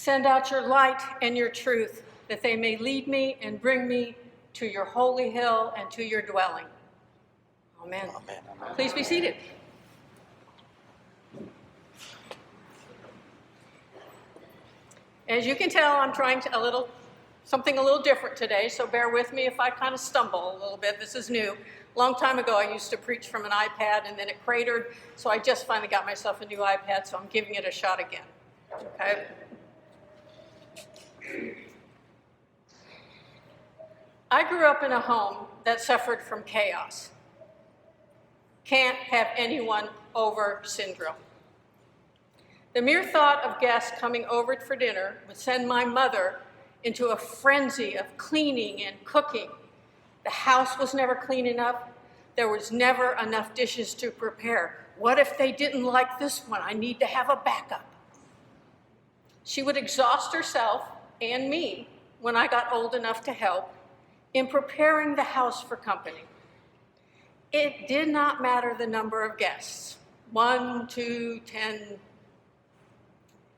Send out your light and your truth, that they may lead me and bring me to your holy hill and to your dwelling. Amen. Amen. Please be seated. As you can tell, I'm trying something a little different today, so bear with me if I kind of stumble a little bit. This is new. A long time ago, I used to preach from an iPad, and then it cratered, so I just finally got myself a new iPad, so I'm giving it a shot again. Okay? I grew up in a home that suffered from chaos. Can't have anyone over syndrome. The mere thought of guests coming over for dinner would send my mother into a frenzy of cleaning and cooking. The house was never clean enough. There was never enough dishes to prepare. What if they didn't like this one? I need to have a backup. She would exhaust herself and me when I got old enough to help in preparing the house for company. It did not matter the number of guests, 1, 2, 10,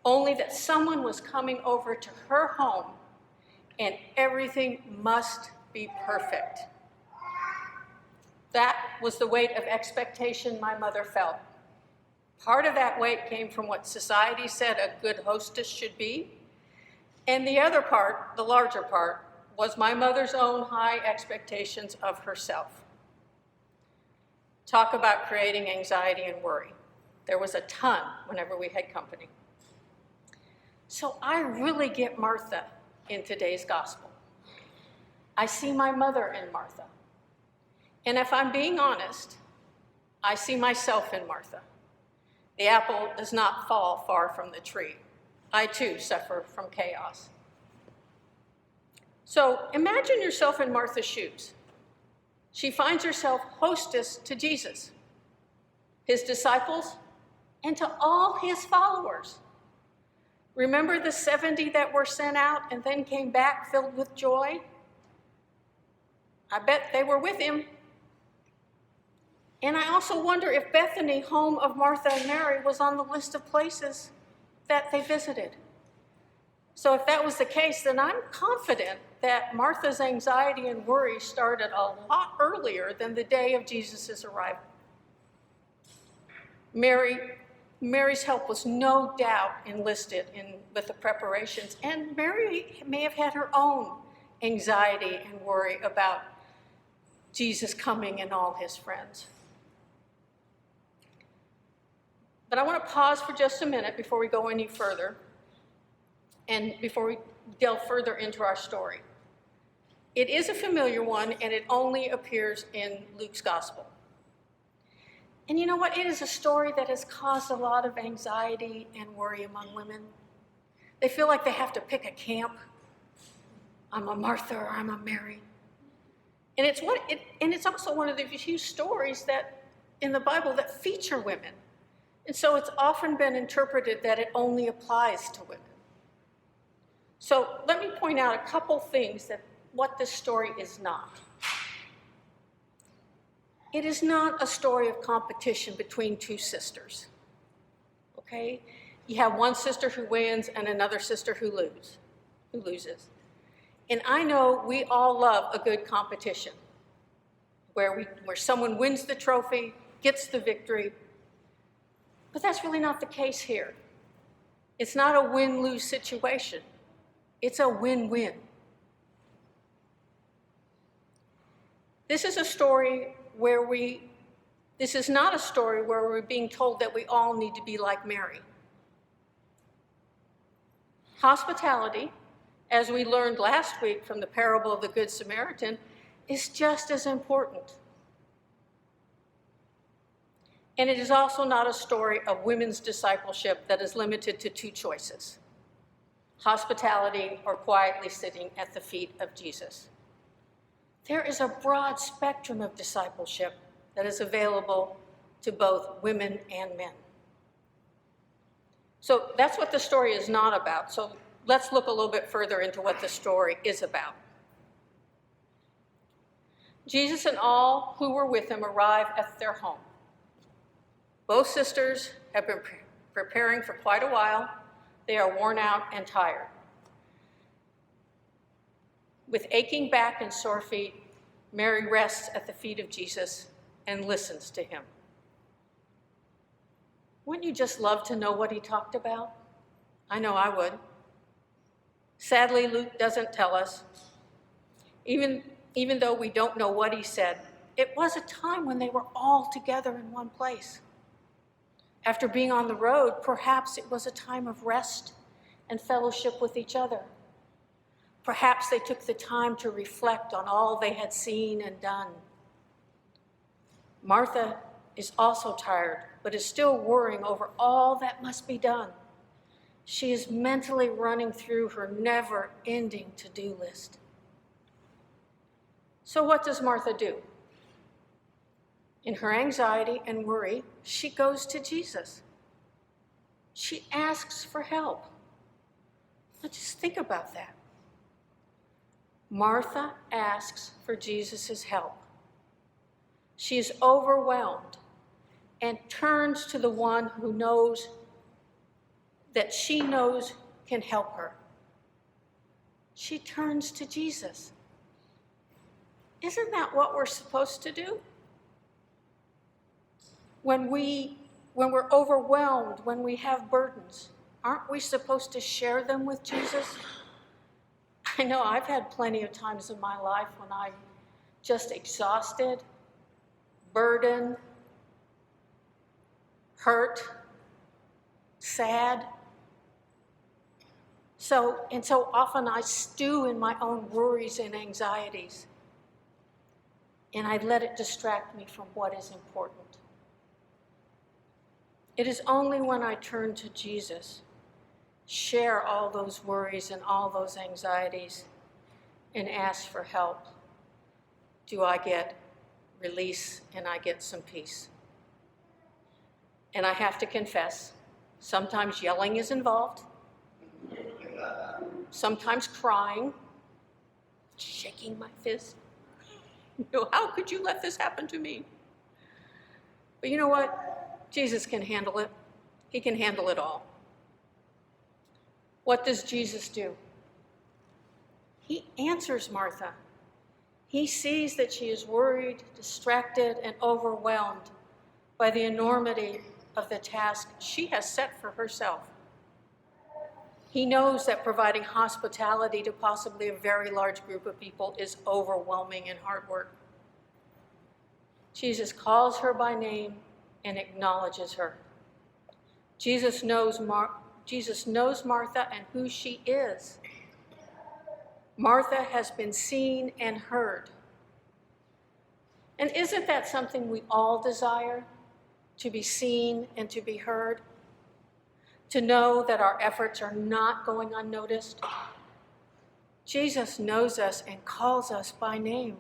only that someone was coming over to her home and everything must be perfect. That was the weight of expectation my mother felt. Part of that weight came from what society said a good hostess should be, and the other part, the larger part, was my mother's own high expectations of herself. Talk about creating anxiety and worry. There was a ton whenever we had company. So I really get Martha in today's gospel. I see my mother in Martha. And if I'm being honest, I see myself in Martha. The apple does not fall far from the tree. I too suffer from chaos. So imagine yourself in Martha's shoes. She finds herself hostess to Jesus, his disciples, and to all his followers. Remember the 70 that were sent out and then came back filled with joy? I bet they were with him. And I also wonder if Bethany, home of Martha and Mary, was on the list of places that they visited. So if that was the case, then I'm confident that Martha's anxiety and worry started a lot earlier than the day of Jesus' arrival. Mary's help was no doubt enlisted with the preparations, and Mary may have had her own anxiety and worry about Jesus coming and all his friends. But I want to pause for just a minute before we go any further and before we delve further into our story. It is a familiar one, and it only appears in Luke's gospel. And you know what? It is a story that has caused a lot of anxiety and worry among women. They feel like they have to pick a camp. I'm a Martha or I'm a Mary. And it's also one of the few stories that in the Bible that feature women. And so it's often been interpreted that it only applies to women. So let me point out a couple things that what this story is not. It is not a story of competition between two sisters, okay? You have one sister who wins and another sister who loses. And I know we all love a good competition where someone wins the trophy, gets the victory, but that's really not the case here. It's not a win-lose situation. It's a win-win. This is not a story where we're being told that we all need to be like Mary. Hospitality, as we learned last week from the parable of the Good Samaritan, is just as important. And it is also not a story of women's discipleship that is limited to two choices: hospitality or quietly sitting at the feet of Jesus. There is a broad spectrum of discipleship that is available to both women and men. So that's what the story is not about. So let's look a little bit further into what the story is about. Jesus and all who were with him arrive at their home. Both sisters have been preparing for quite a while. They are worn out and tired. With aching back and sore feet, Mary rests at the feet of Jesus and listens to him. Wouldn't you just love to know what he talked about? I know I would. Sadly, Luke doesn't tell us. Even though we don't know what he said, it was a time when they were all together in one place. After being on the road, perhaps it was a time of rest and fellowship with each other. Perhaps they took the time to reflect on all they had seen and done. Martha is also tired, but is still worrying over all that must be done. She is mentally running through her never-ending to-do list. So what does Martha do? In her anxiety and worry, she goes to Jesus. She asks for help. Now just think about that. Martha asks for Jesus' help. She is overwhelmed and turns to the one who knows that she knows can help her. She turns to Jesus. Isn't that what we're supposed to do? When we're overwhelmed, when we have burdens, aren't we supposed to share them with Jesus? I know I've had plenty of times in my life when I'm just exhausted, burdened, hurt, sad. So often I stew in my own worries and anxieties, and I let it distract me from what is important. It is only when I turn to Jesus, share all those worries and all those anxieties, and ask for help, do I get release and I get some peace. And I have to confess, sometimes yelling is involved, sometimes crying, shaking my fist. How could you let this happen to me? But you know what? Jesus can handle it. He can handle it all. What does Jesus do? He answers Martha. He sees that she is worried, distracted, and overwhelmed by the enormity of the task she has set for herself. He knows that providing hospitality to possibly a very large group of people is overwhelming and hard work. Jesus calls her by name and acknowledges her. Jesus knows Martha and who she is. Martha has been seen and heard. And isn't that something we all desire? To be seen and to be heard? To know that our efforts are not going unnoticed? Jesus knows us and calls us by name.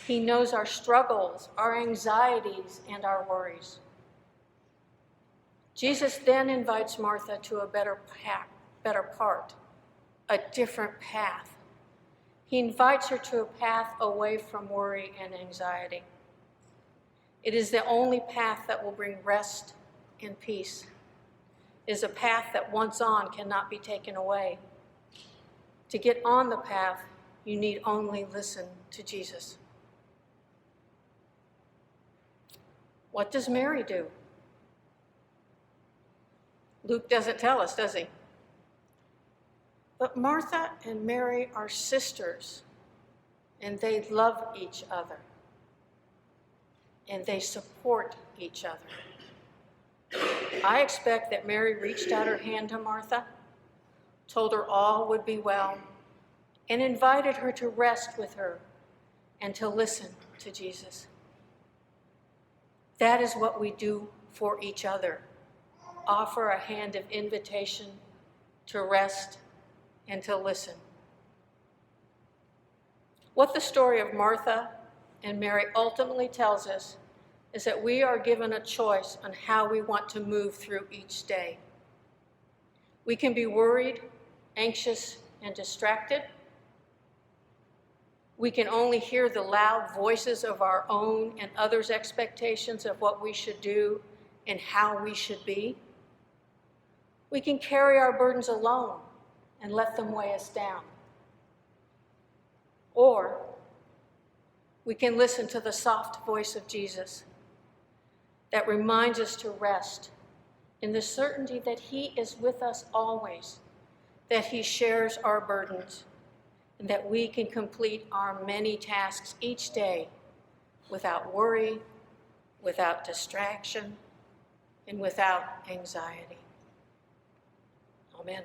He knows our struggles, our anxieties, and our worries. Jesus then invites Martha to a better part, a different path. He invites her to a path away from worry and anxiety. It is the only path that will bring rest and peace. It is a path that once on cannot be taken away. To get on the path, you need only listen to Jesus. What does Mary do? Luke doesn't tell us, does he? But Martha and Mary are sisters, and they love each other, and they support each other. I expect that Mary reached out her hand to Martha, told her all would be well, and invited her to rest with her and to listen to Jesus. That is what we do for each other. Offer a hand of invitation to rest and to listen. What the story of Martha and Mary ultimately tells us is that we are given a choice on how we want to move through each day. We can be worried, anxious, and distracted. We can only hear the loud voices of our own and others' expectations of what we should do and how we should be. We can carry our burdens alone and let them weigh us down. Or we can listen to the soft voice of Jesus that reminds us to rest in the certainty that he is with us always, that he shares our burdens, and that we can complete our many tasks each day without worry, without distraction, and without anxiety. Amen.